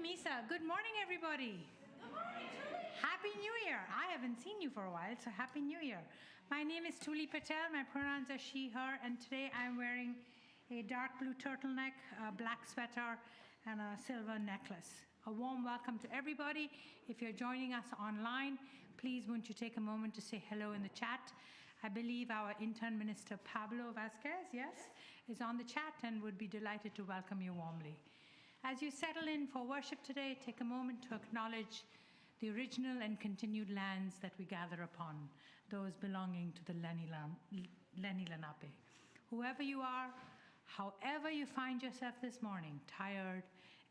Misa. Good morning, everybody. Good morning, Julie. Happy New Year. I haven't seen you for a while, so Happy New Year. My name is Tuli Patel. My pronouns are she, her, and today I'm wearing a dark blue turtleneck, a black sweater, and a silver necklace. A warm welcome to everybody. If you're joining us online, please won't you take a moment to say hello in the chat. I believe our intern minister, Pablo Vasquez, yes, is on the chat and would be delighted to welcome you warmly. As you settle in for worship today, take a moment to acknowledge the original and continued lands that we gather upon, those belonging to the Lenni Lenape. Whoever you are, however you find yourself this morning, tired,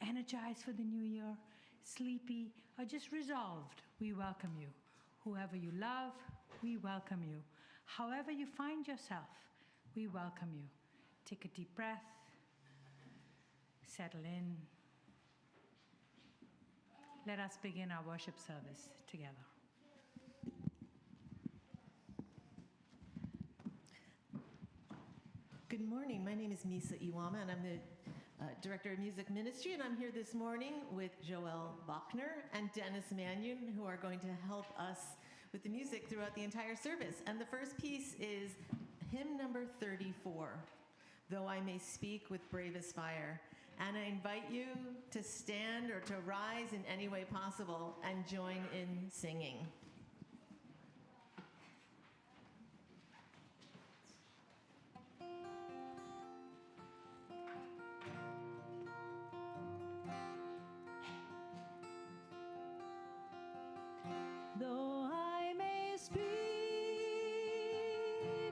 energized for the new year, sleepy, or just resolved, we welcome you. Whoever you love, we welcome you. However you find yourself, we welcome you. Take a deep breath. Settle in. Let us begin our worship service together. Good morning. My name is Misa Iwama, and I'm the Director of Music Ministry, and I'm here this morning with Joel Bachner and Dennis Mannion, who are going to help us with the music throughout the entire service. And the first piece is hymn number 34, Though I May Speak with Bravest Fire. And I invite you to stand or to rise in any way possible and join in singing. Though I may speak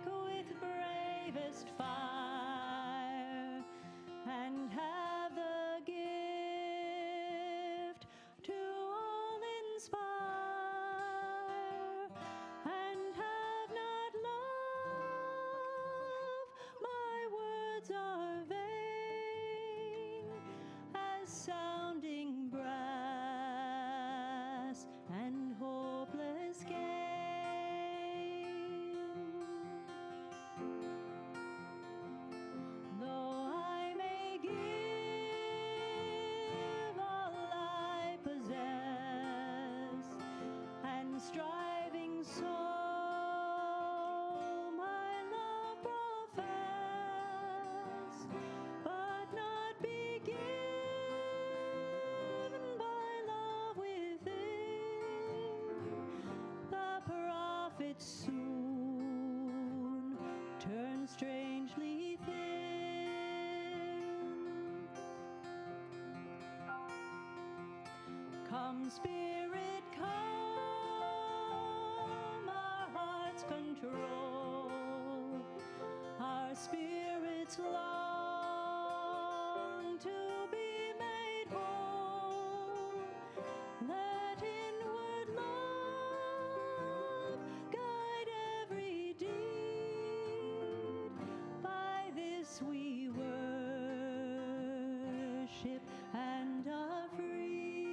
with bravest fire and have the gift to all inspire and have not love, my words are vain as sounding brass and hopeless gain. Though I may give all I possess and striving so my love profess, but not be given by love within, the prophet soon turns strangely thin. Come, Spirit, come, our hearts control, our spirits long to be made whole. Let inward love guide every deed. By this we worship and are freed.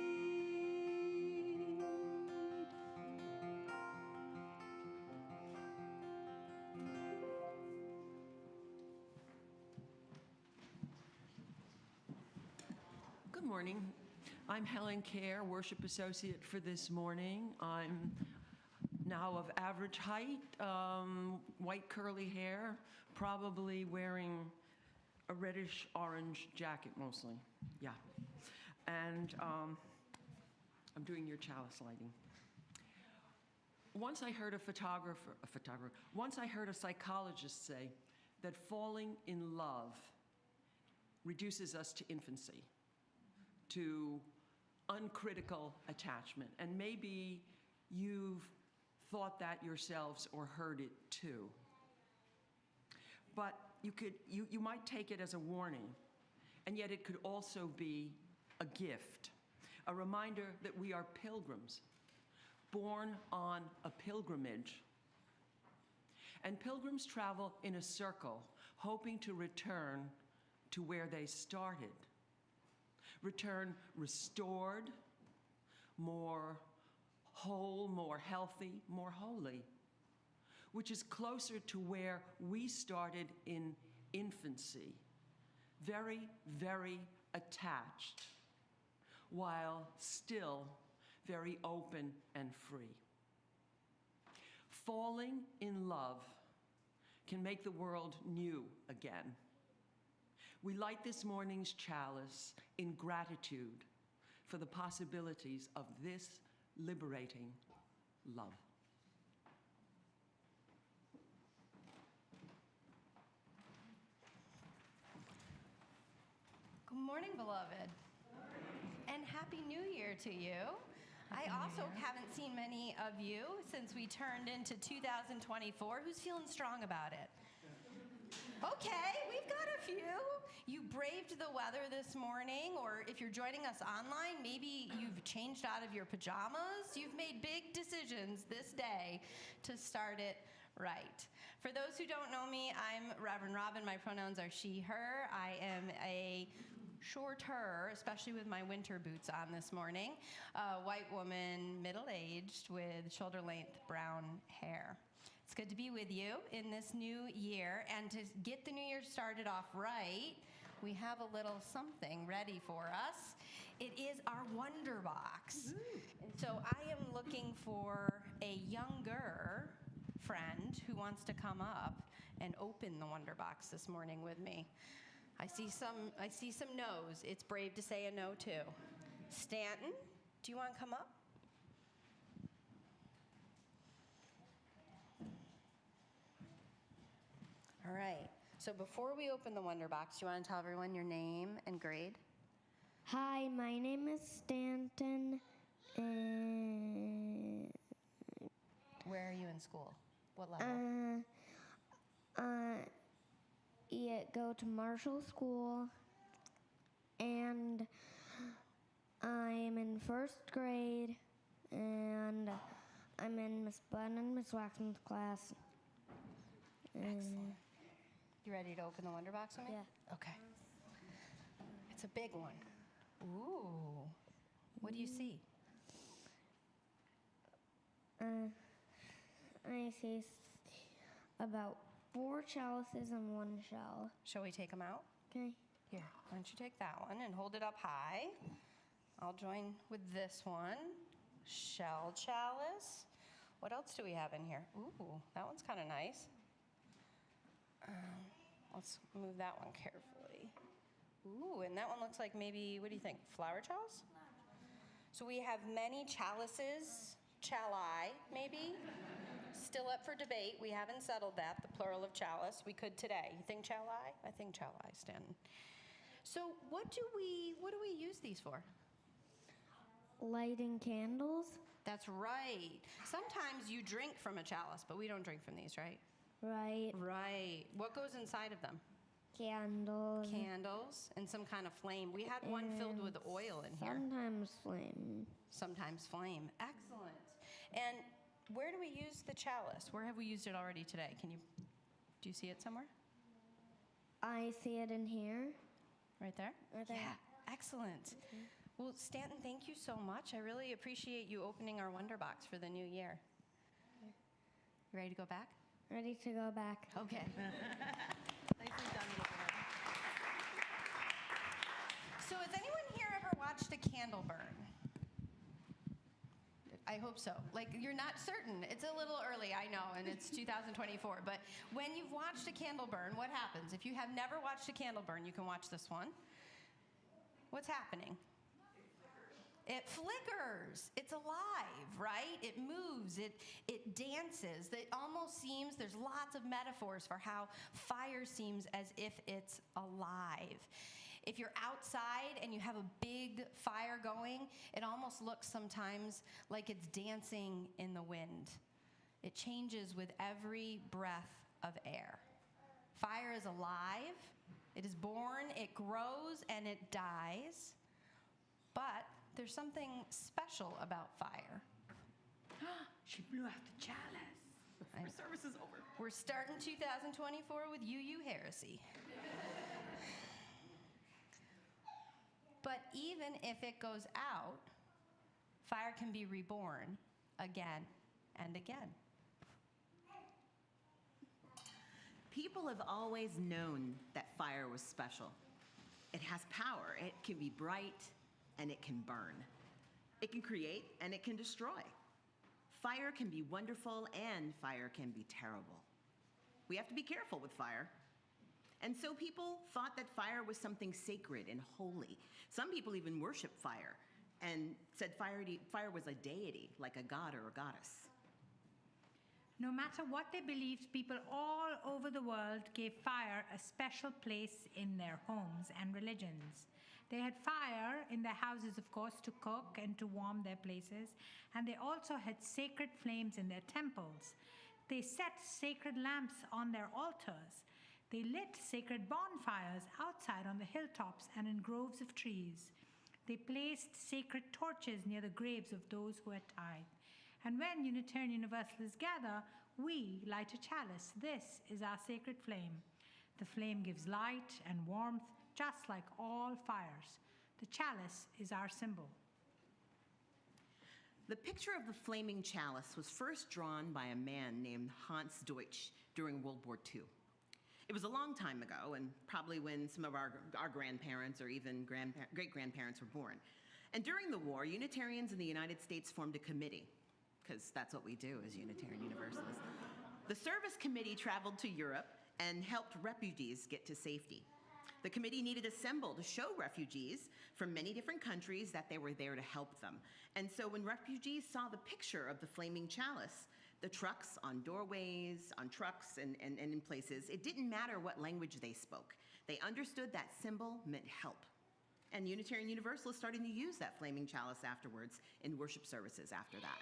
Good morning. I'm Helen Kerr, Worship Associate for this morning. I'm now of average height, white curly hair, probably wearing a reddish-orange jacket mostly. Yeah. And I'm doing your chalice lighting. Once I heard a psychologist say that falling in love reduces us to infancy, to uncritical attachment. And maybe you've thought that yourselves or heard it too. But you might take it as a warning, and yet it could also be a gift, a reminder that we are pilgrims, born on a pilgrimage. And pilgrims travel in a circle, hoping to return to where they started. Return restored, more whole, more healthy, more holy, which is closer to where we started in infancy, very, very attached, while still very open and free. Falling in love can make the world new again. We light this morning's chalice in gratitude for the possibilities of this liberating love. Good morning, beloved. And Happy New Year to you. I also haven't seen many of you since we turned into 2024. Who's feeling strong about it? Okay, we've got a few. You braved the weather this morning, or if you're joining us online, maybe you've changed out of your pajamas. You've made big decisions this day to start it right. For those who don't know me, I'm Reverend Robin. My pronouns are she, her. I am a shorter, especially with my winter boots on this morning, white woman, middle-aged, with shoulder-length brown hair. It's good to be with you in this new year, and to get the new year started off right, we have a little something ready for us. It is our Wonder Box. And so I am looking for a younger friend who wants to come up and open the Wonder Box this morning with me. I see some no's. It's brave to say a no too. Stanton, do you want to come up? All right. So before we open the Wonder Box, you want to tell everyone your name and grade? Hi, my name is Stanton. Where are you in school? What level? Go to Marshall School, and I'm in first grade, and I'm in Miss Bunn and Miss Waxman's class. Excellent. You ready to open the Wonder Box with me? Yeah. Okay. It's a big one. Ooh. What do you see? I see about 4 chalices and 1 shell. Shall we take them out? Okay. Here, why don't you take that one and hold it up high. I'll join with this one. Shell chalice. What else do we have in here? Ooh, that one's kind of nice. Let's move that one carefully. Ooh, and that one looks like maybe, what do you think, flower chalice? So we have many chalices, chali maybe, still up for debate. We haven't settled that, the plural of chalice. We could today. You think chali? I think chali, Stanton. So what do we use these for? Lighting candles. That's right. Sometimes you drink from a chalice, but we don't drink from these, right? Right. Right. What goes inside of them? Candles. Candles and some kind of flame. We had one filled with oil in here. Sometimes flame. Sometimes flame. Excellent. And where do we use the chalice? Where have we used it already today? Do you see it somewhere? I see it in here. Right there? Right there. Yeah. Excellent. Well, Stanton, thank you so much. I really appreciate you opening our Wonder Box for the new year. You ready to go back? Ready to go back. Okay. Nicely done, little boy. So has anyone here ever watched a candle burn? I hope so. Like, you're not certain. It's a little early, I know, and it's 2024. But when you've watched a candle burn, what happens? If you have never watched a candle burn, you can watch this one. What's happening? It flickers. It's alive, right? It moves. It dances. It almost seems, there's lots of metaphors for how fire seems as if it's alive. If you're outside and you have a big fire going, it almost looks sometimes like it's dancing in the wind. It changes with every breath of air. Fire is alive. It is born, it grows, and it dies. But there's something special about fire. She blew out the chalice. Our service is over. We're starting 2024 with UU heresy. But even if it goes out, fire can be reborn again and again. People have always known that fire was special. It has power. It can be bright and it can burn. It can create and it can destroy. Fire can be wonderful and fire can be terrible. We have to be careful with fire. And so people thought that fire was something sacred and holy. Some people even worshiped fire and said fire was a deity, like a god or a goddess. No matter what they believed, people all over the world gave fire a special place in their homes and religions. They had fire in their houses, of course, to cook and to warm their places, and they also had sacred flames in their temples. They set sacred lamps on their altars. They lit sacred bonfires outside on the hilltops and in groves of trees. They placed sacred torches near the graves of those who had died. And when Unitarian Universalists gather, we light a chalice. This is our sacred flame. The flame gives light and warmth, just like all fires. The chalice is our symbol. The picture of the flaming chalice was first drawn by a man named Hans Deutsch during World War II. It was a long time ago, and probably when some of our grandparents or even great-grandparents were born. And during the war, Unitarians in the United States formed a committee, because that's what we do as Unitarian Universalists. The service committee traveled to Europe and helped refugees get to safety. The committee needed a symbol to show refugees from many different countries that they were there to help them. And so when refugees saw the picture of the flaming chalice, the trucks on doorways, on trucks, and in places, it didn't matter what language they spoke. They understood that symbol meant help. And Unitarian Universalists started to use that flaming chalice afterwards in worship services after that.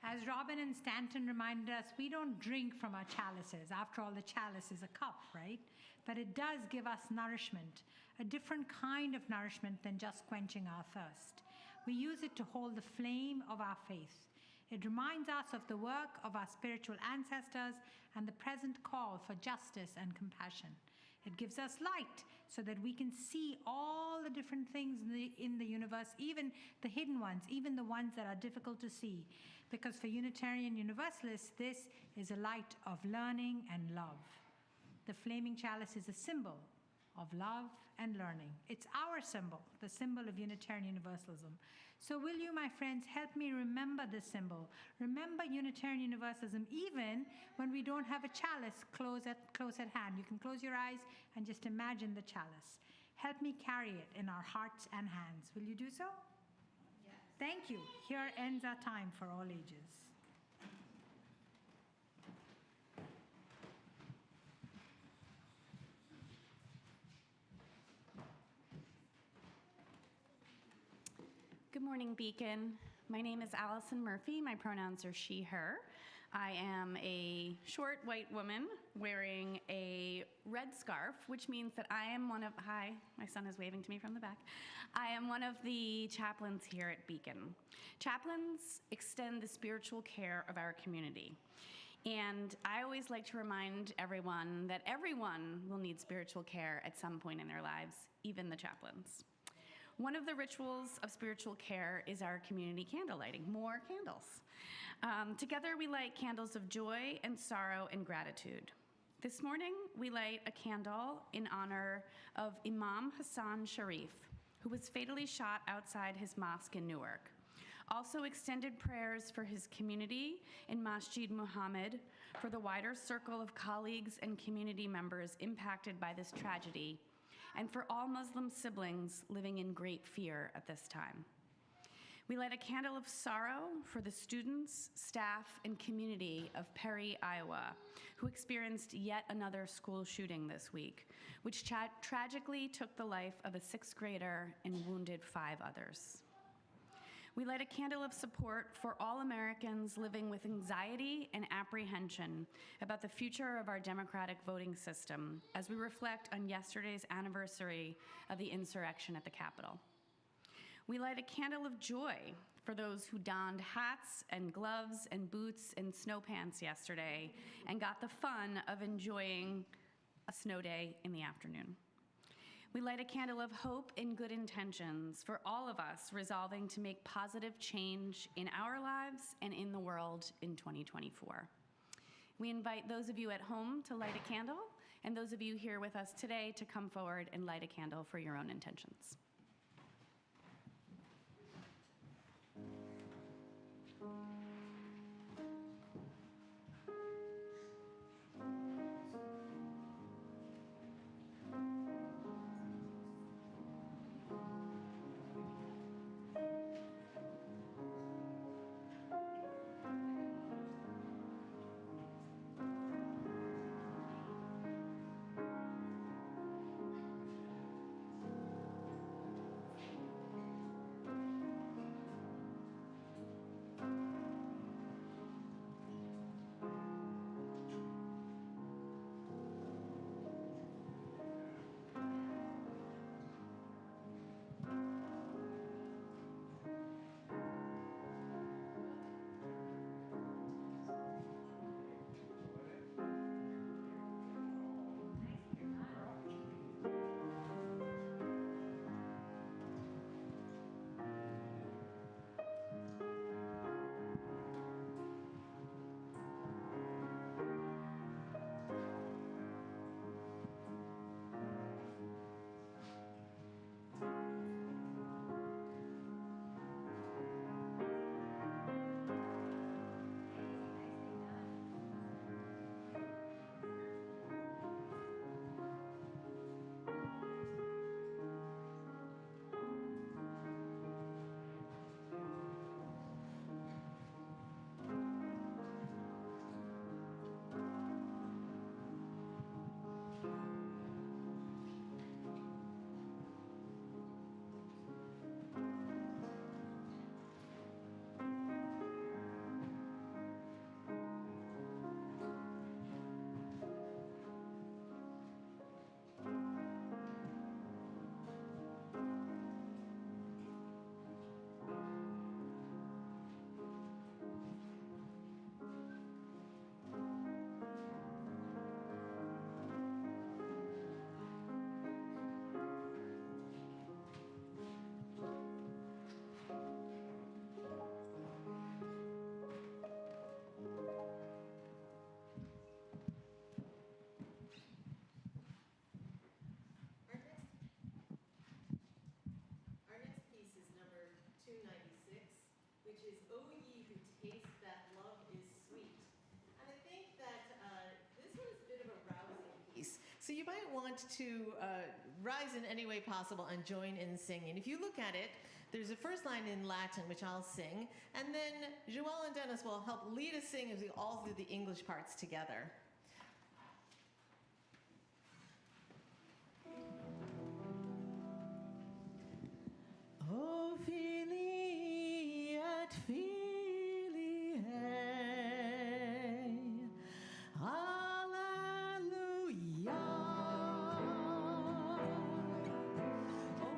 As Robin and Stanton reminded us, we don't drink from our chalices. After all, the chalice is a cup, right? But it does give us nourishment, a different kind of nourishment than just quenching our thirst. We use it to hold the flame of our faith. It reminds us of the work of our spiritual ancestors and the present call for justice and compassion. It gives us light so that we can see all the different things in the universe, even the hidden ones, even the ones that are difficult to see. Because for Unitarian Universalists, this is a light of learning and love. The flaming chalice is a symbol of love and learning. It's our symbol, the symbol of Unitarian Universalism. So will you, my friends, help me remember this symbol? Remember Unitarian Universalism even when we don't have a chalice close at hand. You can close your eyes and just imagine the chalice. Help me carry it in our hearts and hands. Will you do so? Yes. Thank you. Here ends our time for all ages. Good morning, Beacon. My name is Allison Murphy. My pronouns are she, her. I am a short white woman wearing a red scarf, which means that I am one of, hi, my son is waving to me from the back. I am one of the chaplains here at Beacon. Chaplains extend the spiritual care of our community. And I always like to remind everyone that everyone will need spiritual care at some point in their lives, even the chaplains. One of the rituals of spiritual care is our community candle lighting, more candles. Together we light candles of joy and sorrow and gratitude. This morning we light a candle in honor of Imam Hassan Sharif, who was fatally shot outside his mosque in Newark. Also extended prayers for his community in Masjid Muhammad, for the wider circle of colleagues and community members impacted by this tragedy, and for all Muslim siblings living in great fear at this time. We light a candle of sorrow for the students, staff, and community of Perry, Iowa, who experienced yet another school shooting this week, which tragically took the life of a 6th grader and wounded 5 others. We light a candle of support for all Americans living with anxiety and apprehension about the future of our democratic voting system as we reflect on yesterday's anniversary of the insurrection at the Capitol. We light a candle of joy for those who donned hats and gloves and boots and snow pants yesterday and got the fun of enjoying a snow day in the afternoon. We light a candle of hope and good intentions for all of us resolving to make positive change in our lives and in the world in 2024. We invite those of you at home to light a candle, and those of you here with us today to come forward and light a candle for your own intentions. Our next piece is number 296, which is "O Ye Who Taste That Love Is Sweet." And I think that this one is a bit of a rousing piece. So you might want to rise in any way possible and join in singing. If you look at it, there's a first line in Latin, which I'll sing, and then Joelle and Dennis will help lead us sing as we all do the English parts together. Oh, Philly at Philly, hey, hallelujah.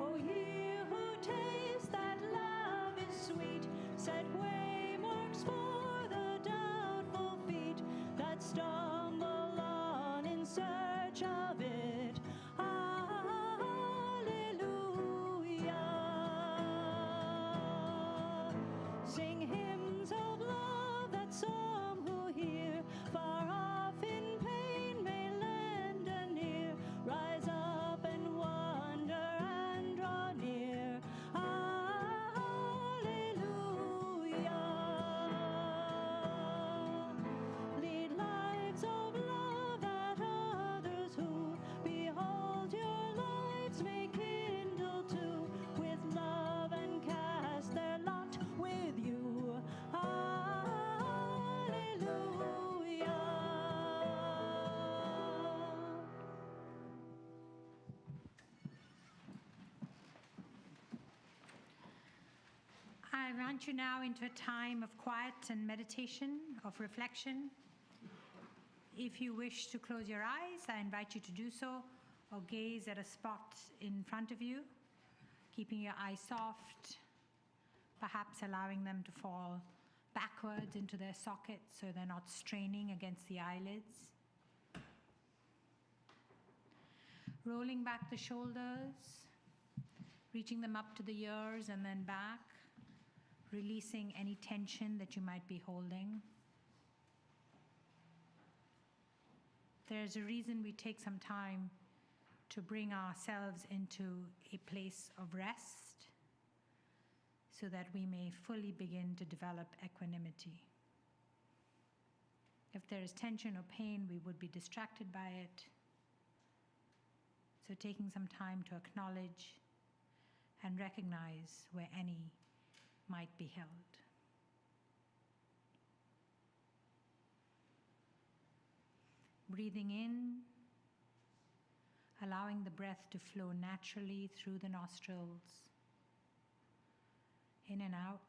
Oh, ye who taste that love is sweet, set waymarks for the doubtful feet that stumble on in search of it. Sing hymns of love that some who hear far off in pain may lend a near. Rise up and wonder and draw near. Hallelujah. Lead lives of love that others who behold your lives may kindle too with love and cast their lot with you. Hallelujah. I want you now into a time of quiet and meditation, of reflection. If you wish to close your eyes, I invite you to do so, or gaze at a spot in front of you, keeping your eyes soft, perhaps allowing them to fall backwards into their sockets so they're not straining against the eyelids. Rolling back the shoulders, reaching them up to the ears and then back, releasing any tension that you might be holding. There's a reason we take some time to bring ourselves into a place of rest, so that we may fully begin to develop equanimity. If there is tension or pain, we would be distracted by it. So taking some time to acknowledge and recognize where any might be held. Breathing in, allowing the breath to flow naturally through the nostrils, in and out,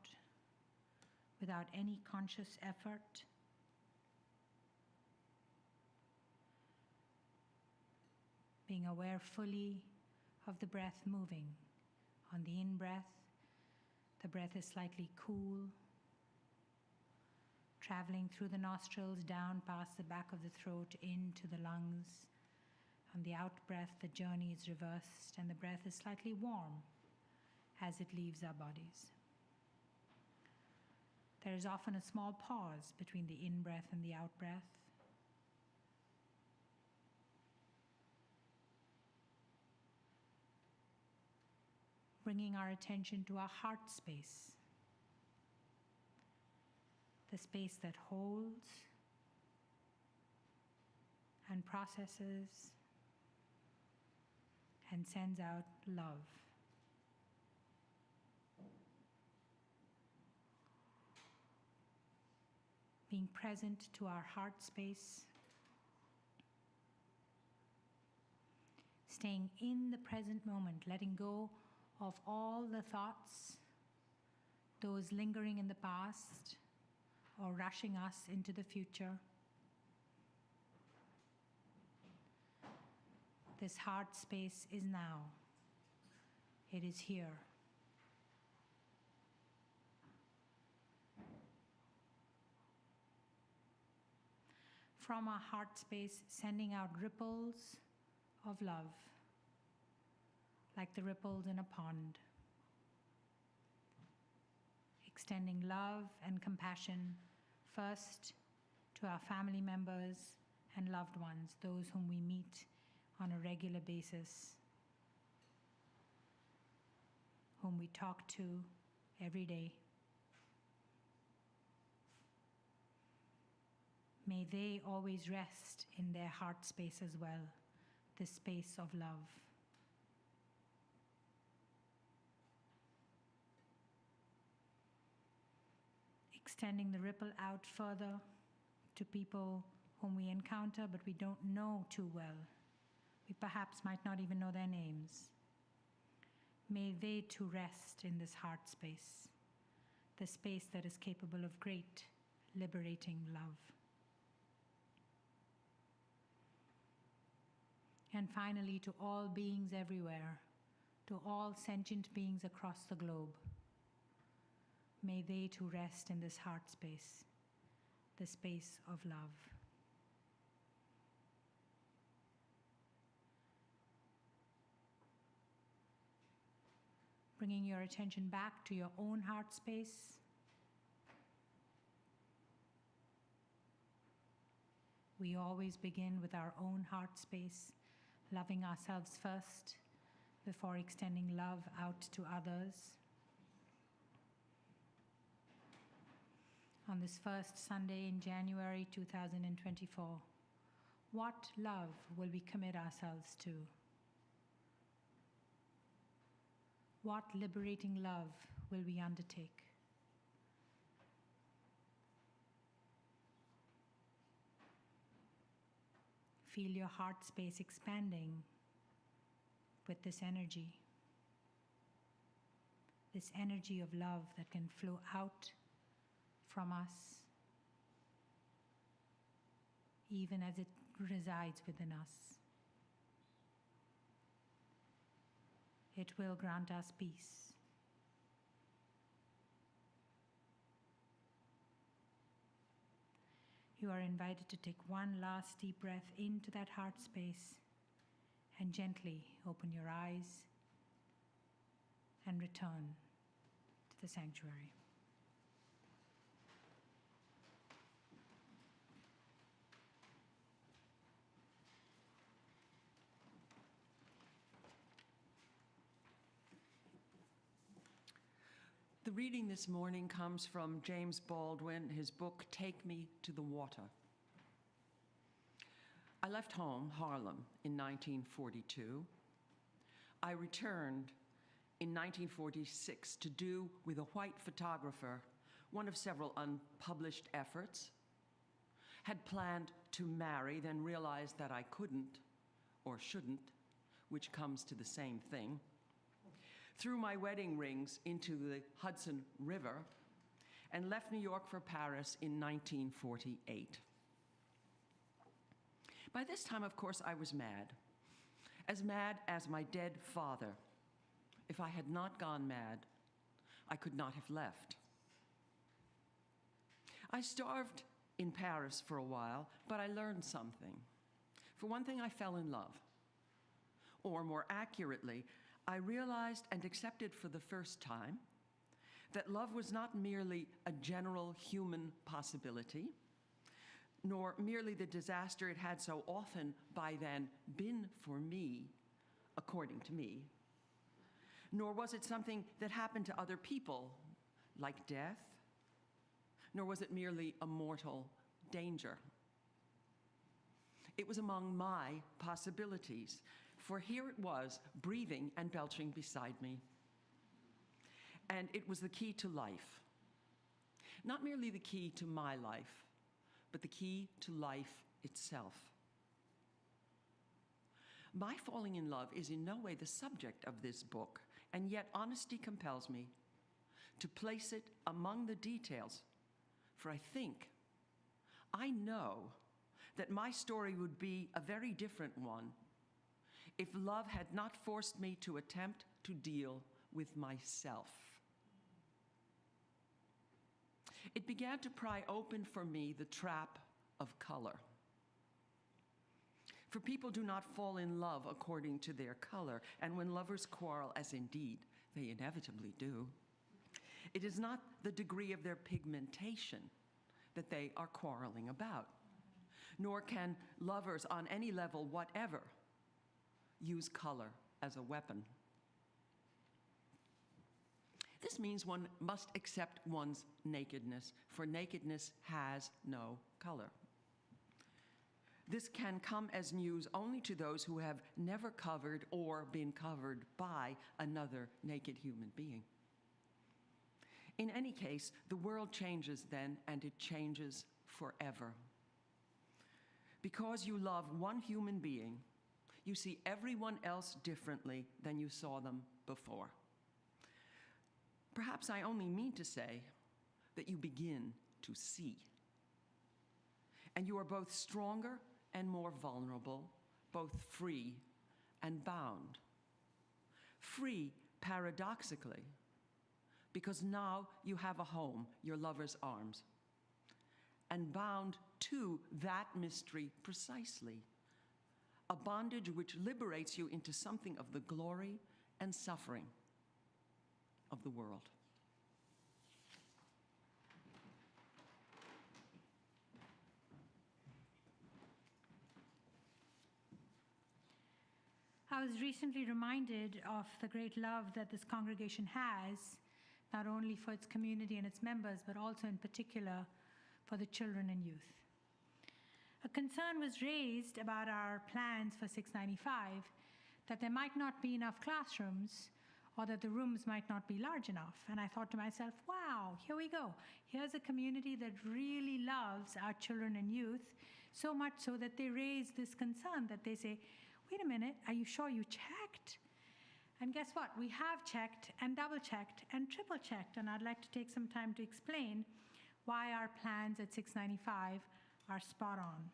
without any conscious effort. Being aware fully of the breath moving. On the in-breath, the breath is slightly cool, traveling through the nostrils, down past the back of the throat, into the lungs. On the out-breath, the journey is reversed and the breath is slightly warm as it leaves our bodies. There is often a small pause between the in-breath and the out-breath. Bringing our attention to our heart space, the space that holds and processes and sends out love. Being present to our heart space, staying in the present moment, letting go of all the thoughts, those lingering in the past or rushing us into the future. This heart space is now. It is here. From our heart space, sending out ripples of love, like the ripples in a pond. Extending love and compassion first to our family members and loved ones, those whom we meet on a regular basis, whom we talk to every day. May they always rest in their heart space as well, the space of love. Extending the ripple out further to people whom we encounter but we don't know too well. We perhaps might not even know their names. May they too rest in this heart space, the space that is capable of great, liberating love. And finally, to all beings everywhere, to all sentient beings across the globe, may they too rest in this heart space, the space of love. Bringing your attention back to your own heart space. We always begin with our own heart space, loving ourselves first before extending love out to others. On this first Sunday in January 2024, what love will we commit ourselves to? What liberating love will we undertake? Feel your heart space expanding with this energy of love that can flow out from us, even as it resides within us. It will grant us peace. You are invited to take one last deep breath into that heart space and gently open your eyes and return to the sanctuary. The The reading this morning comes from James Baldwin, his book, Take Me to the Water. I left home, Harlem, in 1942. I returned in 1946 to do with a white photographer one of several unpublished efforts. Had planned to marry, then realized that I couldn't or shouldn't, which comes to the same thing. Threw my wedding rings into the Hudson River and left New York for Paris in 1948. By this time, of course, I was mad as my dead father. If I had not gone mad, I could not have left. I starved in Paris for a while, but I learned something. For one thing, I fell in love. Or more accurately, I realized and accepted for the first time that love was not merely a general human possibility, nor merely the disaster it had so often by then been for me, according to me, nor was it something that happened to other people, like death, nor was it merely a mortal danger. It was among my possibilities, for here it was, breathing and belching beside me. And it was the key to life. Not merely the key to my life, but the key to life itself. My falling in love is in no way the subject of this book, and yet honesty compels me to place it among the details, for I know that my story would be a very different one if love had not forced me to attempt to deal with myself. It began to pry open for me the trap of color. For people do not fall in love according to their color, and when lovers quarrel, as indeed they inevitably do, it is not the degree of their pigmentation that they are quarreling about, nor can lovers on any level whatever use color as a weapon. This means one must accept one's nakedness, for nakedness has no color. This can come as news only to those who have never covered or been covered by another naked human being. In any case, the world changes then, and it changes forever. Because you love one human being, you see everyone else differently than you saw them before. Perhaps I only mean to say that you begin to see. And you are both stronger and more vulnerable, both free and bound. Free, paradoxically, because now you have a home, your lover's arms, and bound to that mystery precisely, a bondage which liberates you into something of the glory and suffering of the world. I was recently reminded of the great love that this congregation has, not only for its community and its members, but also in particular for the children and youth. A concern was raised about our plans for 695, that there might not be enough classrooms or that the rooms might not be large enough. And I thought to myself, wow, here we go. Here's a community that really loves our children and youth, so much so that they raise this concern, that they say, wait a minute, are you sure you checked? And guess what? We have checked and double-checked and triple-checked, and I'd like to take some time to explain why our plans at 695 are spot on.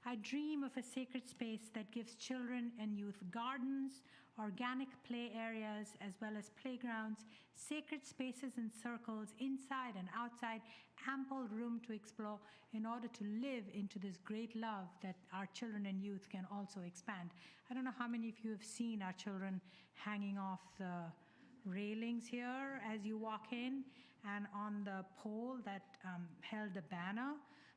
I dream of a sacred space that gives children and youth gardens, organic play areas, as well as playgrounds, sacred spaces and circles inside and outside, ample room to explore in order to live into this great love that our children and youth can also expand. I don't know how many of you have seen our children hanging off the railings here as you walk in, and on the pole that held the banner.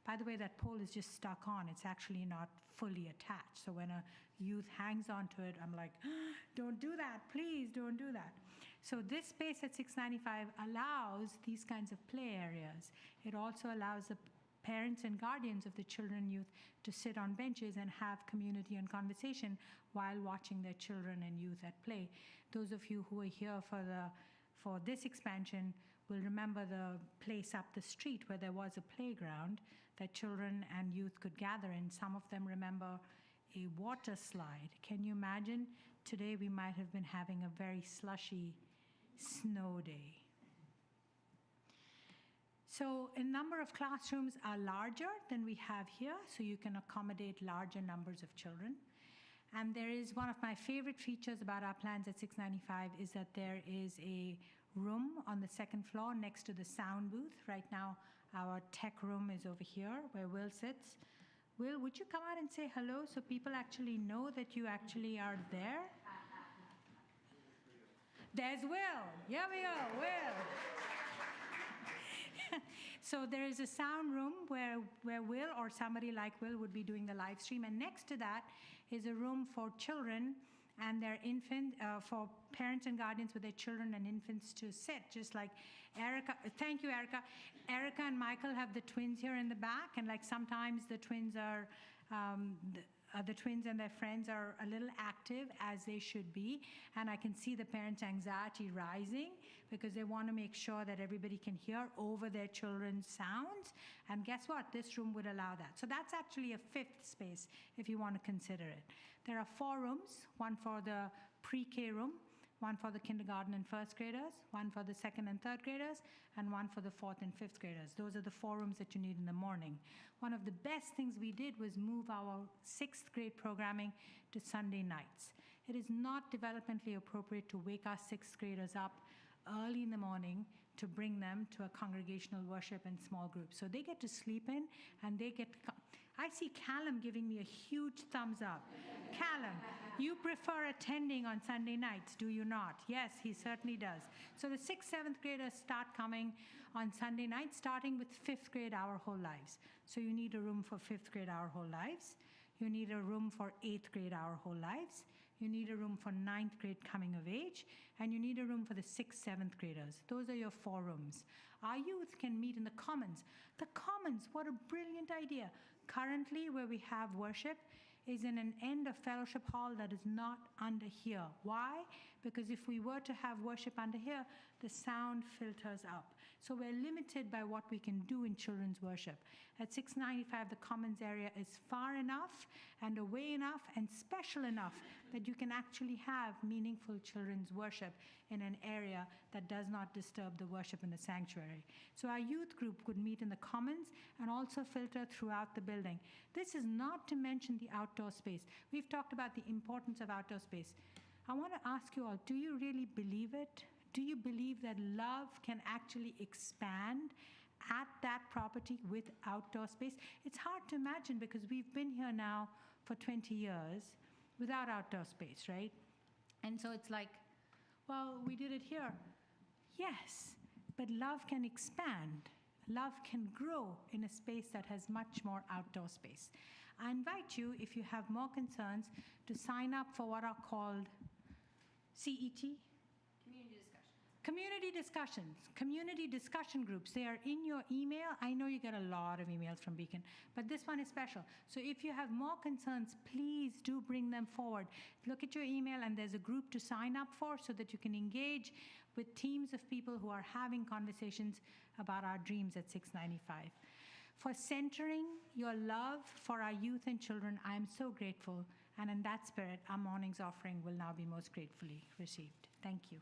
By the way, that pole is just stuck on. It's actually not fully attached. So when a youth hangs onto it, I'm like, don't do that, please don't do that. So this space at 695 allows these kinds of play areas. It also allows the parents and guardians of the children and youth to sit on benches and have community and conversation while watching their children and youth at play. Those of you who are here for this expansion will remember the place up the street where there was a playground that children and youth could gather in. Some of them remember a water slide. Can you imagine? Today we might have been having a very slushy snow day. So a number of classrooms are larger than we have here, so you can accommodate larger numbers of children. And there is one of my favorite features about our plans at 695 is that there is a room on the second floor next to the sound booth. Right now, our tech room is over here where Will sits. Will, would you come out and say hello so people actually know that you actually are there? There's Will. Here we go, Will. So there is a sound room where Will or somebody like Will would be doing the live stream. And next to that is a room for children and their for parents and guardians with their children and infants to sit, just like Erica. Thank you, Erica. Erica and Michael have the twins here in the back, and like sometimes the twins are, the twins and their friends are a little active, as they should be, and I can see the parents' anxiety rising because they want to make sure that everybody can hear over their children's sounds, and guess what? This room would allow that. So that's actually a fifth space if you want to consider it. There are 4 rooms, one for the pre-K room, one for the kindergarten and first graders, one for the second and third graders, and one for the fourth and fifth graders. Those are the 4 rooms that you need in the morning. One of the best things we did was move our 6th grade programming to Sunday nights. It is not developmentally appropriate to wake our 6th graders up early in the morning to bring them to a congregational worship and small groups. So they get to sleep in and they get to come. I see Callum giving me a huge thumbs up. Callum, you prefer attending on Sunday nights, do you not? Yes, he certainly does. So the 6th, 7th graders start coming on Sunday nights, starting with 5th grade Our Whole Lives. So you need a room for 5th grade Our Whole Lives. You need a room for 8th grade Our Whole Lives. You need a room for 9th grade Coming of Age. And you need a room for the 6th, 7th graders. Those are your 4 rooms. Our youth can meet in the Commons. The Commons, what a brilliant idea. Currently, where we have worship is in an end of fellowship hall that is not under here. Why? Because if we were to have worship under here, the sound filters up. So we're limited by what we can do in children's worship. At 695, the Commons area is far enough and away enough and special enough that you can actually have meaningful children's worship in an area that does not disturb the worship in the sanctuary. So our youth group could meet in the Commons and also filter throughout the building. This is not to mention the outdoor space. We've talked about the importance of outdoor space. I want to ask you all, do you really believe it? Do you believe that love can actually expand at that property with outdoor space? It's hard to imagine because we've been here now for 20 years without outdoor space, right? And so it's like, well, we did it here. Yes, but love can expand. Love can grow in a space that has much more outdoor space. I invite you, if you have more concerns, to sign up for what are called CET? Community discussion groups. They are in your email. I know you get a lot of emails from Beacon, but this one is special. So if you have more concerns, please do bring them forward. Look at your email and there's a group to sign up for so that you can engage with teams of people who are having conversations about our dreams at 695. For centering your love for our youth and children, I am so grateful. And in that spirit, our morning's offering will now be most gratefully received. Thank you.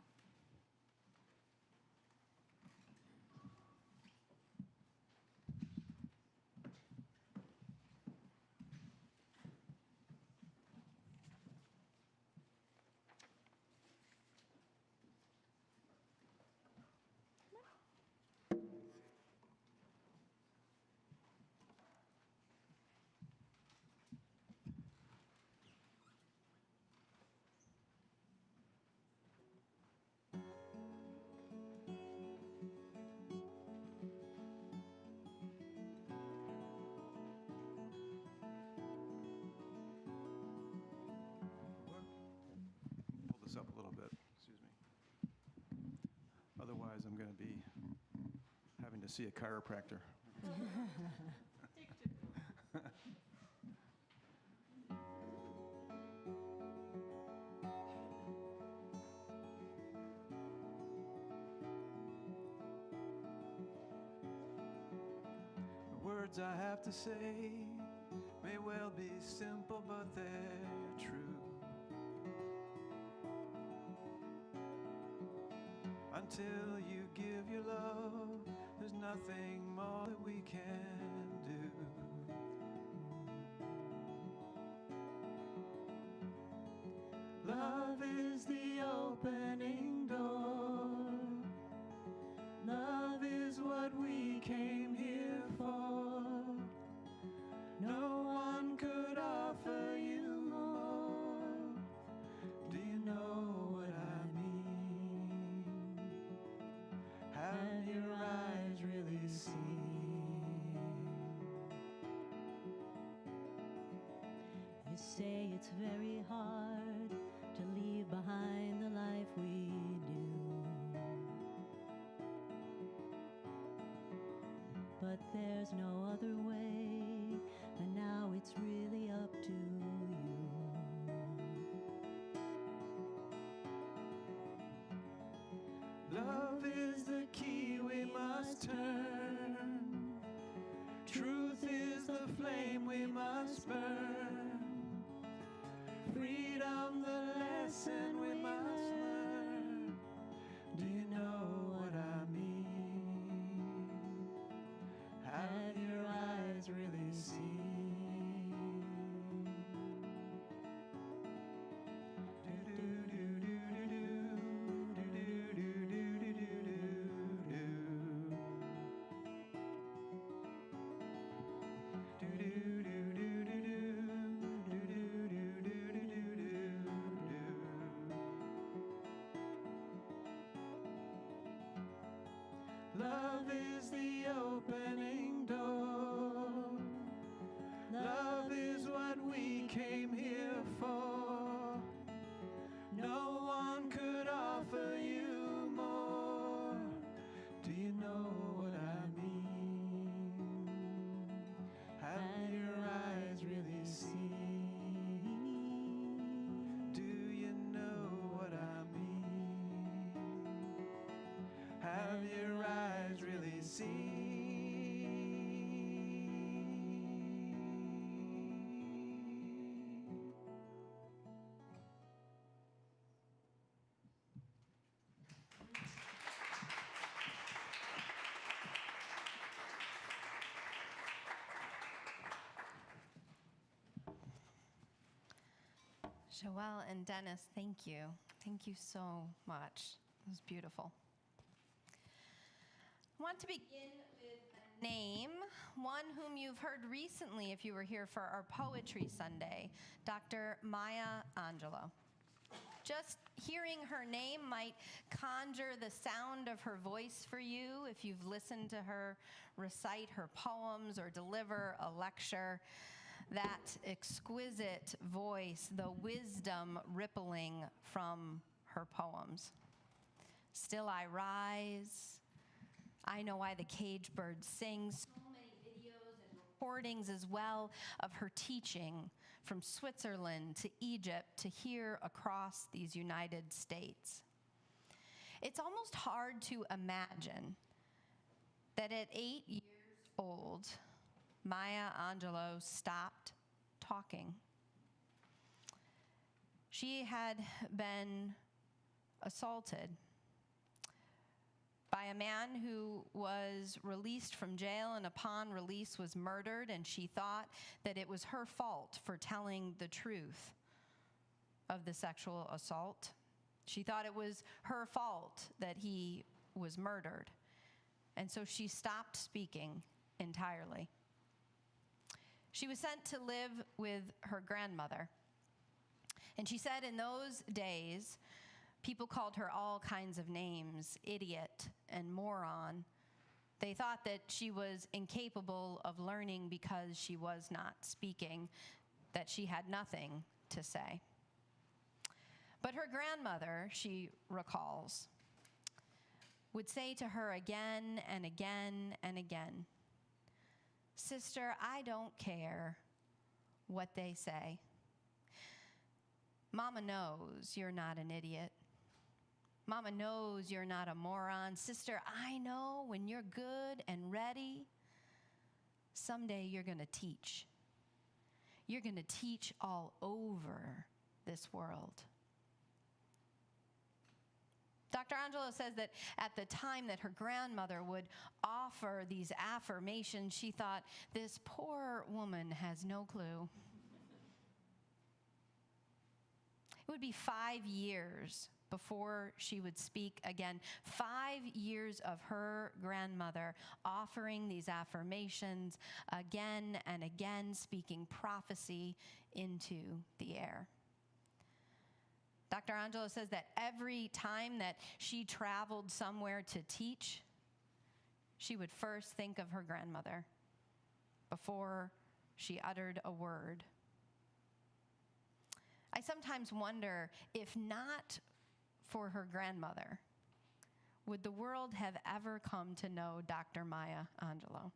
Otherwise, I'm going to be having to see a chiropractor. The words I have to say may well be simple, but they're true. Until you give your love, there's nothing more that we can do. Love is the opening door. Love is what we came here for. No one could offer you more. Do you know what I mean? Have your eyes really seen? You say it's very hard to leave behind the life we do. But there's no other way, and now it's really up to you. Love is the key we must turn. Truth is the flame we must burn. Freedom the lesson we must learn. Do you know what I mean? Have your eyes really seen? Love is the opening door. Love is what we came here for. No one could offer you more. Do you know what I mean? Have your eyes really seen? Do you know what I mean? Have your eyes really seen? Joelle and Dennis, thank you. Thank you so much. It was beautiful. I want to begin with a name, one whom you've heard recently if you were here for our Poetry Sunday, Dr. Maya Angelou. Just hearing her name might conjure the sound of her voice for you if you've listened to her recite her poems or deliver a lecture. That exquisite voice, the wisdom rippling from her poems. Still I rise. I know why the cage bird sings. So many videos and recordings as well of her teaching from Switzerland to Egypt to here across these United States. It's almost hard to imagine that at 8 years old, Maya Angelou stopped talking. She had been assaulted by a man who was released from jail and upon release was murdered, and she thought that it was her fault for telling the truth of the sexual assault. She thought it was her fault that he was murdered, and so she stopped speaking entirely. She was sent to live with her grandmother. And she said in those days, people called her all kinds of names, idiot and moron. They thought that she was incapable of learning because she was not speaking, that she had nothing to say. But her grandmother, she recalls, would say to her again and again and again, "Sister, I don't care what they say. Mama knows you're not an idiot. Mama knows you're not a moron. Sister, I know when you're good and ready, someday you're going to teach. You're going to teach all over this world." Dr. Angelo says that at the time that her grandmother would offer these affirmations, she thought, "This poor woman has no clue." It would be 5 years before she would speak again. 5 years of her grandmother offering these affirmations again and again, speaking prophecy into the air. Dr. Angelo says that every time that she traveled somewhere to teach, she would first think of her grandmother before she uttered a word. I sometimes wonder if not for her grandmother, would the world have ever come to know Dr. Maya Angelou?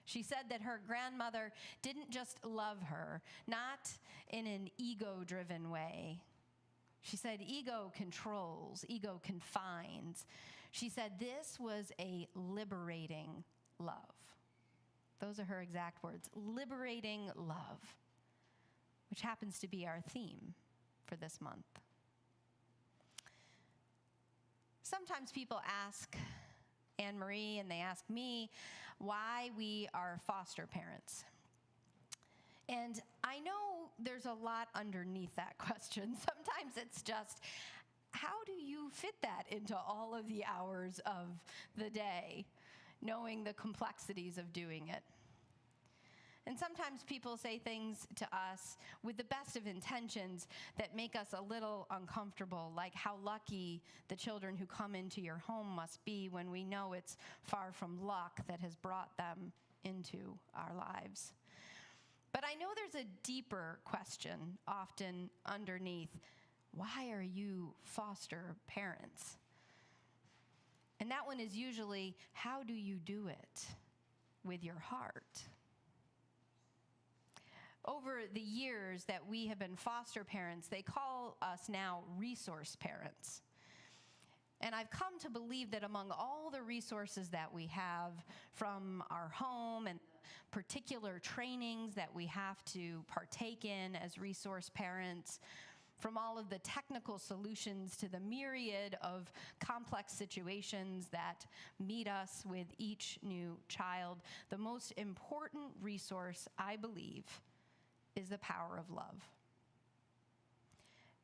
She said that her grandmother didn't just love her, not in an ego-driven way. She said ego controls, ego confines. She said this was a liberating love. Those are her exact words, liberating love, which happens to be our theme for this month. Sometimes people ask Anne-Marie and they ask me why we are foster parents. And I know there's a lot underneath that question. Sometimes it's just, how do you fit that into all of the hours of the day, knowing the complexities of doing it? And sometimes people say things to us with the best of intentions that make us a little uncomfortable, like how lucky the children who come into your home must be, when we know it's far from luck that has brought them into our lives. But I know there's a deeper question often underneath. Why are you foster parents? And that one is usually, how do you do it with your heart? Over the years that we have been foster parents, they call us now resource parents. And I've come to believe that among all the resources that we have from our home and particular trainings that we have to partake in as resource parents, from all of the technical solutions to the myriad of complex situations that meet us with each new child, the most important resource, I believe, is the power of love.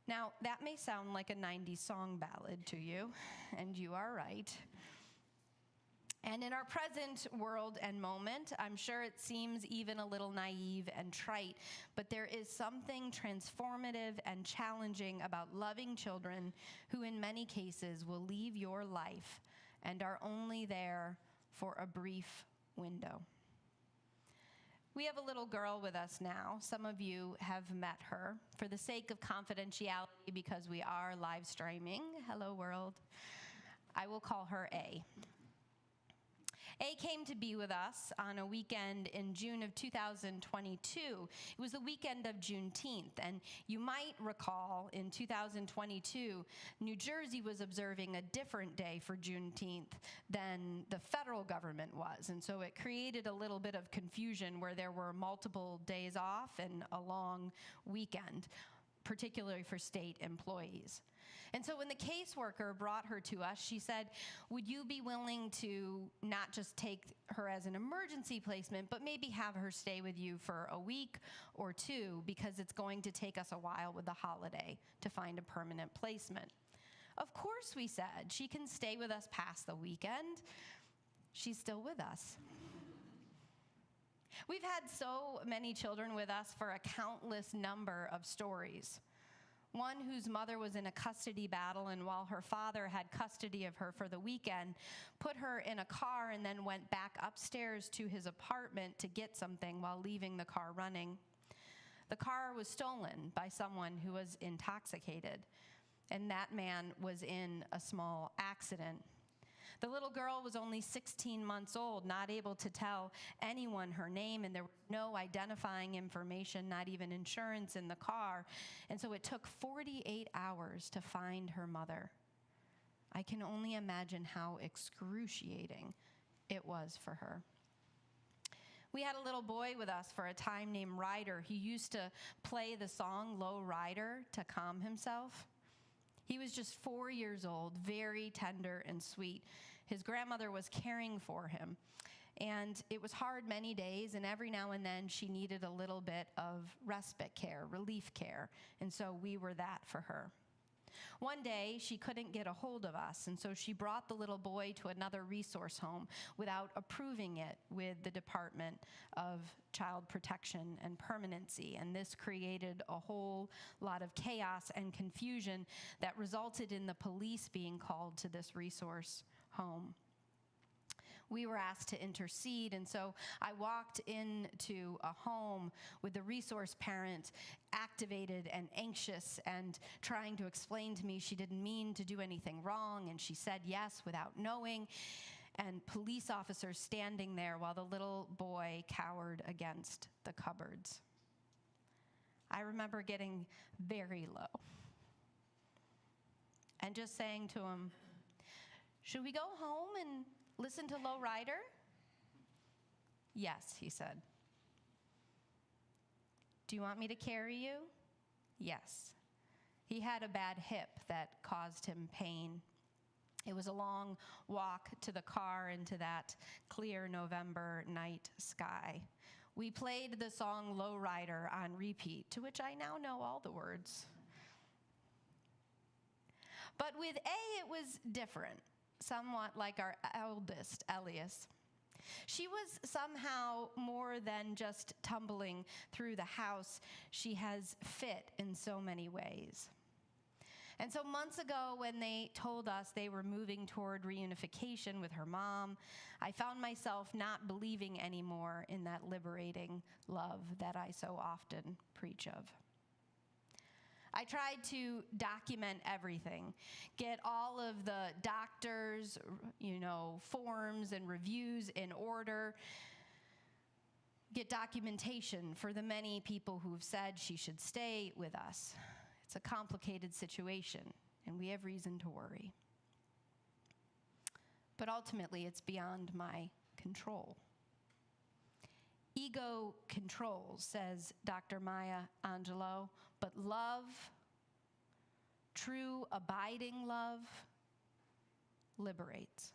Now, that may sound like a 90s song ballad to you, and you are right. And in our present world and moment, I'm sure it seems even a little naive and trite, but there is something transformative and challenging about loving children who in many cases will leave your life and are only there for a brief window. We have a little girl with us now. Some of you have met her. For the sake of confidentiality, because we are live streaming, hello world, I will call her A. A came to be with us on a weekend in June of 2022. It was the weekend of Juneteenth, and you might recall in 2022, New Jersey was observing a different day for Juneteenth than the federal government was, and so it created a little bit of confusion where there were multiple days off and a long weekend, particularly for state employees. And so when the caseworker brought her to us, she said, would you be willing to not just take her as an emergency placement, but maybe have her stay with you for a week or two, because it's going to take us a while with the holiday to find a permanent placement. Of course, we said, she can stay with us past the weekend. She's still with us. We've had so many children with us for a countless number of stories. One whose mother was in a custody battle, and while her father had custody of her for the weekend, put her in a car and then went back upstairs to his apartment to get something while leaving the car running. The car was stolen by someone who was intoxicated. and that man was in a small accident. The little girl was only 16 months old, not able to tell anyone her name, and there was no identifying information, not even insurance in the car. And so it took 48 hours to find her mother. I can only imagine how excruciating it was for her. We had a little boy with us for a time named Ryder. He used to play the song Low Rider to calm himself. He was just 4 years old, very tender and sweet. His grandmother was caring for him, and it was hard many days, and every now and then she needed a little bit of respite care, relief care, and so we were that for her. One day, she couldn't get a hold of us, and so she brought the little boy to another resource home without approving it with the Department of Child Protection and Permanency, and this created a whole lot of chaos and confusion that resulted in the police being called to this resource home. We were asked to intercede, and so I walked into a home with the resource parent activated and anxious and trying to explain to me she didn't mean to do anything wrong, and she said yes without knowing, and police officers standing there while the little boy cowered against the cupboards. I remember getting very low and just saying to him, "Should we go home and listen to Low Rider?" "Yes," he said. "Do you want me to carry you?" "Yes." He had a bad hip that caused him pain. It was a long walk to the car into that clear November night sky. We played the song Low Rider on repeat, to which I now know all the words. But with A, it was different. Somewhat like our eldest, Elias. She was somehow more than just tumbling through the house. She has fit in so many ways. And so months ago, when they told us they were moving toward reunification with her mom, I found myself not believing anymore in that liberating love that I so often preach of. I tried to document everything, get all of the doctors, forms and reviews in order, get documentation for the many people who've said she should stay with us. It's a complicated situation, and we have reason to worry. But ultimately, it's beyond my control. Ego controls, says Dr. Maya Angelou, but love, true abiding love, liberates.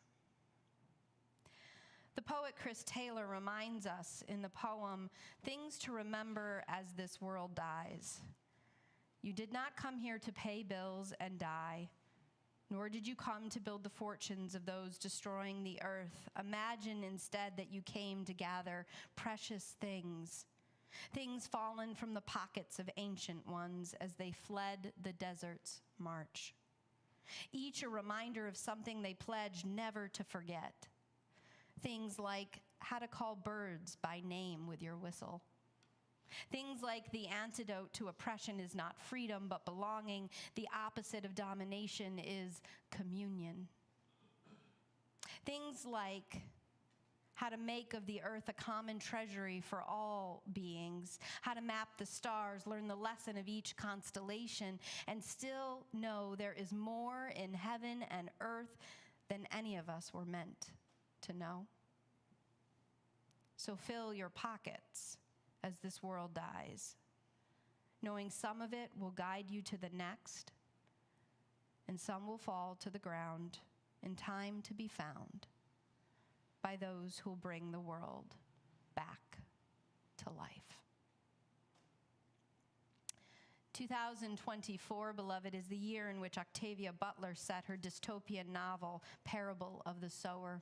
The poet Chris Taylor reminds us in the poem, "Things to remember as this world dies. You did not come here to pay bills and die, nor did you come to build the fortunes of those destroying the earth. Imagine instead that you came to gather precious things, things fallen from the pockets of ancient ones as they fled the desert's march. Each a reminder of something they pledged never to forget. Things like how to call birds by name with your whistle. Things like the antidote to oppression is not freedom, but belonging. The opposite of domination is communion. Things like how to make of the earth a common treasury for all beings, how to map the stars, learn the lesson of each constellation, and still know there is more in heaven and earth than any of us were meant to know. So fill your pockets as this world dies, knowing some of it will guide you to the next, and some will fall to the ground in time to be found by those who will bring the world back to life." 2024, beloved, is the year in which Octavia Butler set her dystopian novel, Parable of the Sower.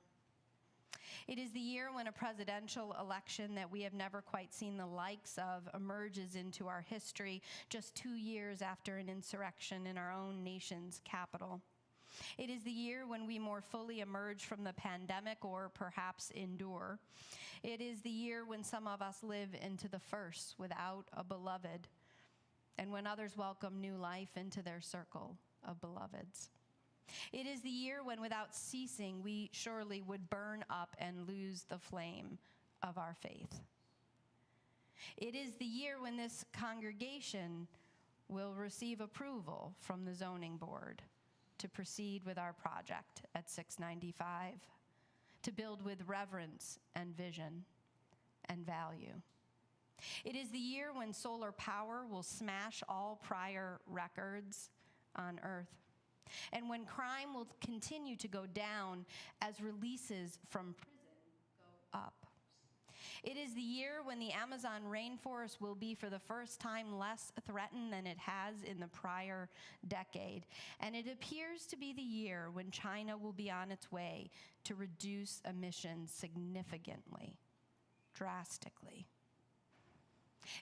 It is the year when a presidential election that we have never quite seen the likes of emerges into our history, just 2 years after an insurrection in our own nation's capital. It is the year when we more fully emerge from the pandemic, or perhaps endure. It is the year when some of us live into the first without a beloved, and when others welcome new life into their circle of beloveds. It is the year when, without ceasing, we surely would burn up and lose the flame of our faith. It is the year when this congregation will receive approval from the zoning board to proceed with our project at 695, to build with reverence and vision and value. It is the year when solar power will smash all prior records on Earth, and when crime will continue to go down as releases from prison go up. It is the year when the Amazon rainforest will be for the first time less threatened than it has in the prior decade. And it appears to be the year when China will be on its way to reduce emissions significantly, drastically.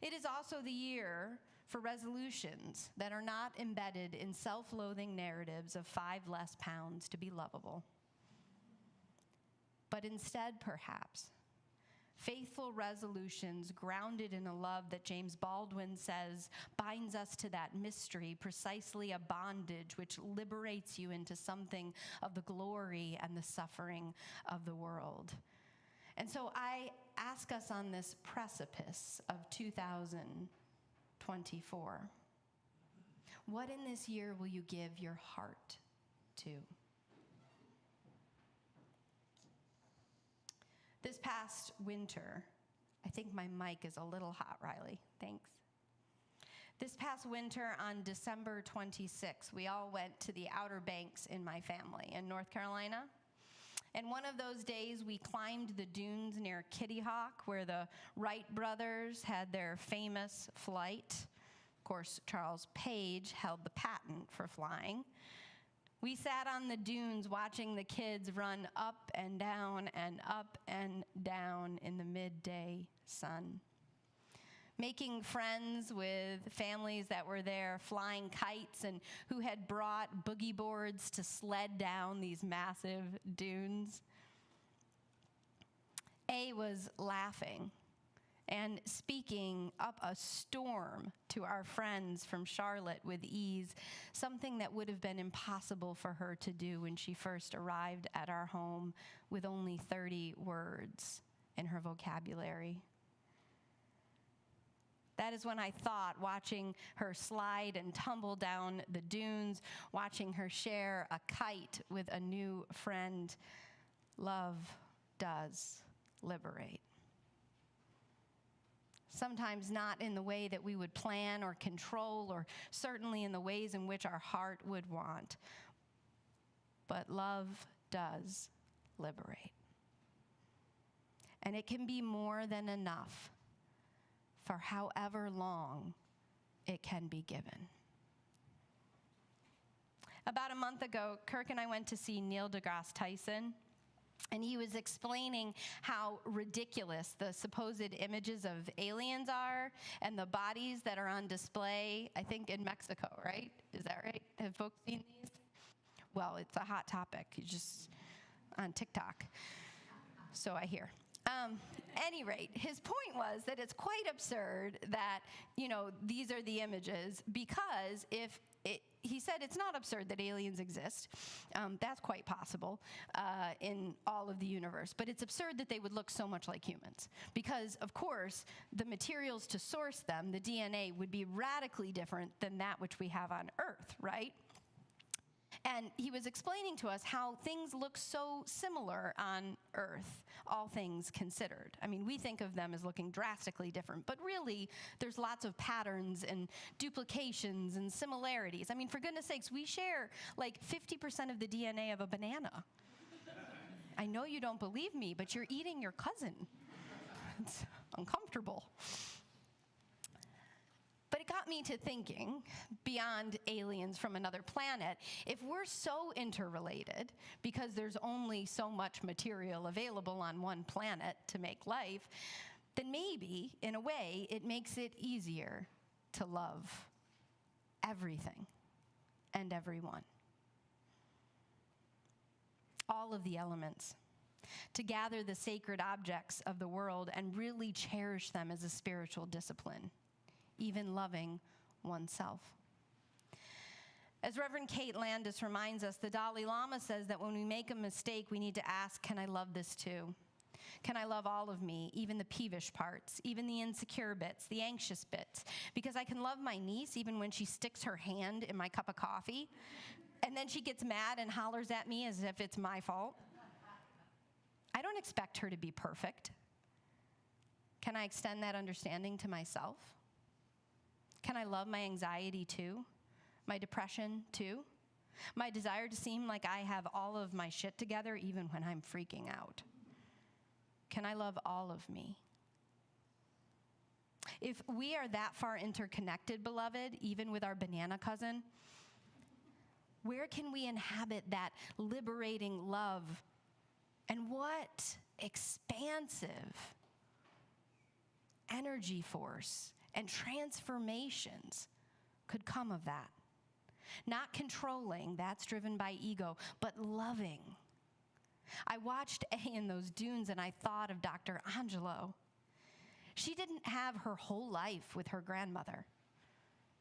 It is also the year for resolutions that are not embedded in self-loathing narratives of 5 less pounds to be lovable, but instead, perhaps, faithful resolutions grounded in a love that James Baldwin says binds us to that mystery, precisely a bondage which liberates you into something of the glory and the suffering of the world. And so I ask us on this precipice of 2024, what in this year will you give your heart to? This past winter, I think my mic is a little hot, Riley. Thanks. This past winter on December 26th, we all went to the Outer Banks in my family in North Carolina. And one of those days, we climbed the dunes near Kitty Hawk, where the Wright brothers had their famous flight. Of course, Charles Page held the patent for flying. We sat on the dunes watching the kids run up and down in the midday sun, making friends with families that were there, flying kites, and who had brought boogie boards to sled down these massive dunes. A was laughing and speaking up a storm to our friends from Charlotte with ease, something that would have been impossible for her to do when she first arrived at our home with only 30 words in her vocabulary. That is when I thought, watching her slide and tumble down the dunes, watching her share a kite with a new friend, love does liberate. Sometimes not in the way that we would plan or control, or certainly in the ways in which our heart would want. But love does liberate. And it can be more than enough for however long it can be given. About a month ago, Kirk and I went to see Neil deGrasse Tyson, and he was explaining how ridiculous the supposed images of aliens are and the bodies that are on display, I think in Mexico, right? Is that right? Have folks seen these? Well, it's a hot topic, just on TikTok, so I hear. Any rate, his point was that it's quite absurd that, these are the images, because he said it's not absurd that aliens exist. That's quite possible in all of the universe. But it's absurd that they would look so much like humans. Because, of course, the materials to source them, the DNA, would be radically different than that which we have on Earth, right? And he was explaining to us how things look so similar on Earth, all things considered. I mean, we think of them as looking drastically different, but really, there's lots of patterns and duplications and similarities. I mean, for goodness sakes, we share like 50% of the DNA of a banana. I know you don't believe me, but you're eating your cousin. It's uncomfortable. But it got me to thinking, beyond aliens from another planet, if we're so interrelated, because there's only so much material available on one planet to make life, then maybe, in a way, it makes it easier to love everything and everyone. All of the elements. To gather the sacred objects of the world and really cherish them as a spiritual discipline. Even loving oneself. As Reverend Kate Landis reminds us, the Dalai Lama says that when we make a mistake, we need to ask, can I love this too? Can I love all of me, even the peevish parts, even the insecure bits, the anxious bits? Because I can love my niece even when she sticks her hand in my cup of coffee, and then she gets mad and hollers at me as if it's my fault. I don't expect her to be perfect. Can I extend that understanding to myself? Can I love my anxiety too? My depression too? My desire to seem like I have all of my shit together even when I'm freaking out? Can I love all of me? If we are that far interconnected, beloved, even with our banana cousin, where can we inhabit that liberating love? And what expansive energy force and transformations could come of that? Not controlling, that's driven by ego, but loving. I watched A in those dunes and I thought of Dr. Angelo. She didn't have her whole life with her grandmother.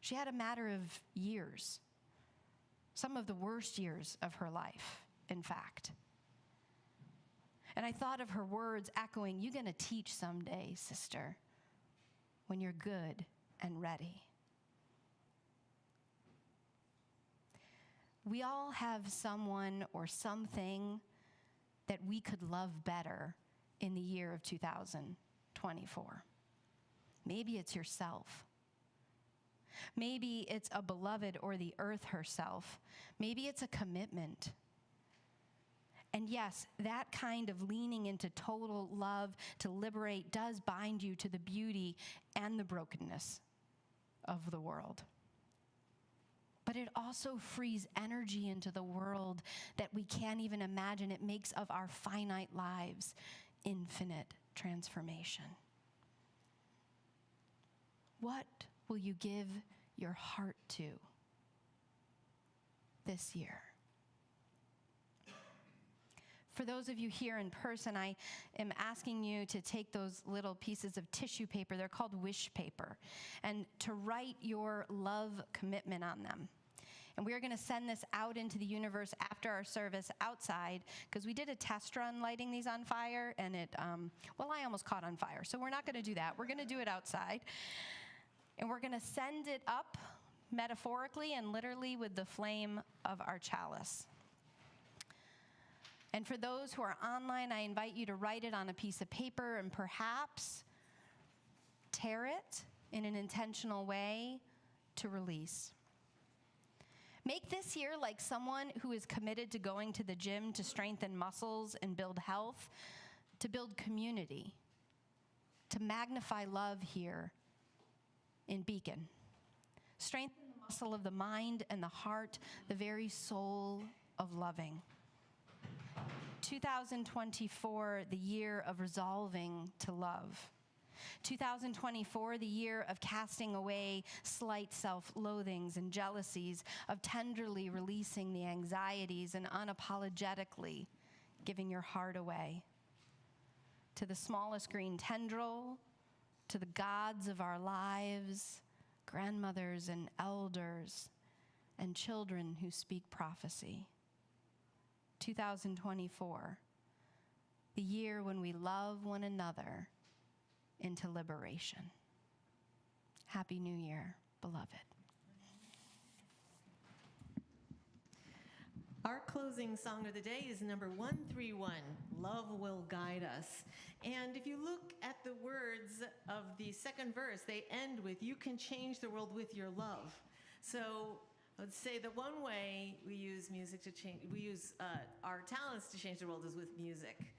She had a matter of years, some of the worst years of her life, in fact. And I thought of her words echoing, "You're going to teach someday, sister, when you're good and ready." We all have someone or something that we could love better in the year of 2024. Maybe it's yourself. Maybe it's a beloved or the earth herself. Maybe it's a commitment. And yes, that kind of leaning into total love to liberate does bind you to the beauty and the brokenness of the world. But it also frees energy into the world that we can't even imagine. It makes of our finite lives infinite transformation. What will you give your heart to this year? For those of you here in person, I am asking you to take those little pieces of tissue paper, they're called wish paper, and to write your love commitment on them. And we are going to send this out into the universe after our service outside, because we did a test run lighting these on fire, and I almost caught on fire. So we're not going to do that. We're going to do it outside. And we're going to send it up metaphorically and literally with the flame of our chalice. And for those who are online, I invite you to write it on a piece of paper and perhaps tear it in an intentional way to release. Make this year like someone who is committed to going to the gym to strengthen muscles and build health, to build community, to magnify love here in Beacon. Strengthen the muscle of the mind and the heart, the very soul of loving. 2024, the year of resolving to love. 2024, the year of casting away slight self-loathings and jealousies, of tenderly releasing the anxieties and unapologetically giving your heart away. To the smallest green tendril, to the gods of our lives, grandmothers and elders, and children who speak prophecy. 2024, the year when we love one another into liberation. Happy New Year, beloved. Our closing song of the day is number 131, Love Will Guide Us. And if you look at the words of the second verse, they end with, "You can change the world with your love." So I would say the one way we use music to change, we use our talents to change the world is with music.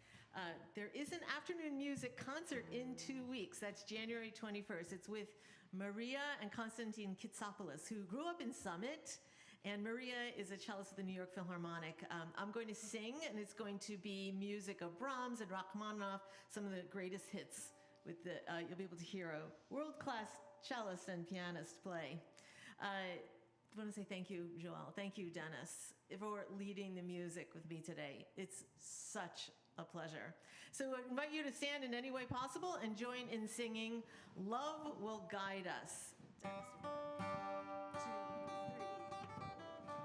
There is an afternoon music concert in 2 weeks. That's January 21st. It's with Maria and Konstantin Kitsopoulos, who grew up in Summit. And Maria is a cellist of the New York Philharmonic. I'm going to sing, and it's going to be music of Brahms and Rachmaninoff, some of the greatest hits. You'll be able to hear a world-class cellist and pianist play. I want to say thank you, Joelle. Thank you, Dennis, for leading the music with me today. It's such a pleasure. So I invite you to stand in any way possible and join in singing "Love Will Guide Us." Dennis. 1, 2, 3, 4.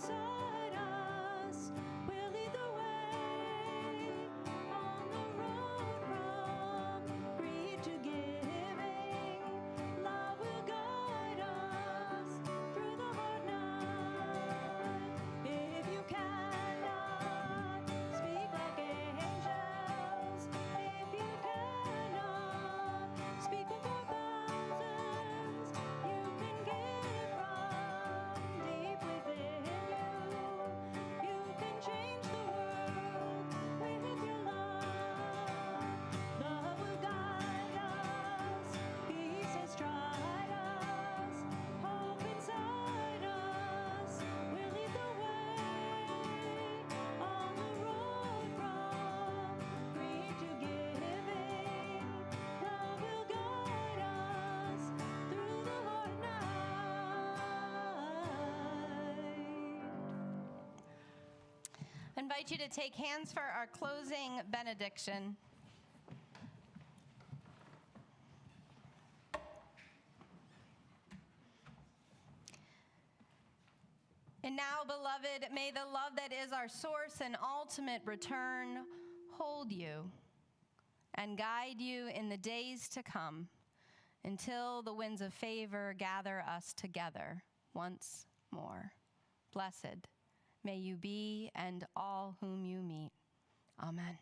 inside us will lead the way on the road from greed to giving. Love will guide us through the hard night. If you cannot speak like angels, if you cannot speak before thousands, you can give from deep within you. You can change the world with your love. Love will guide us, peace has tried us, hope inside us will lead the way on the road from greed to giving. Love will guide us through the hard night. I invite you to take hands for our closing benediction. And now, beloved, may the love that is our source and ultimate return hold you and guide you in the days to come until the winds of favor gather us together once more. Blessed may you be and all whom you meet. Amen.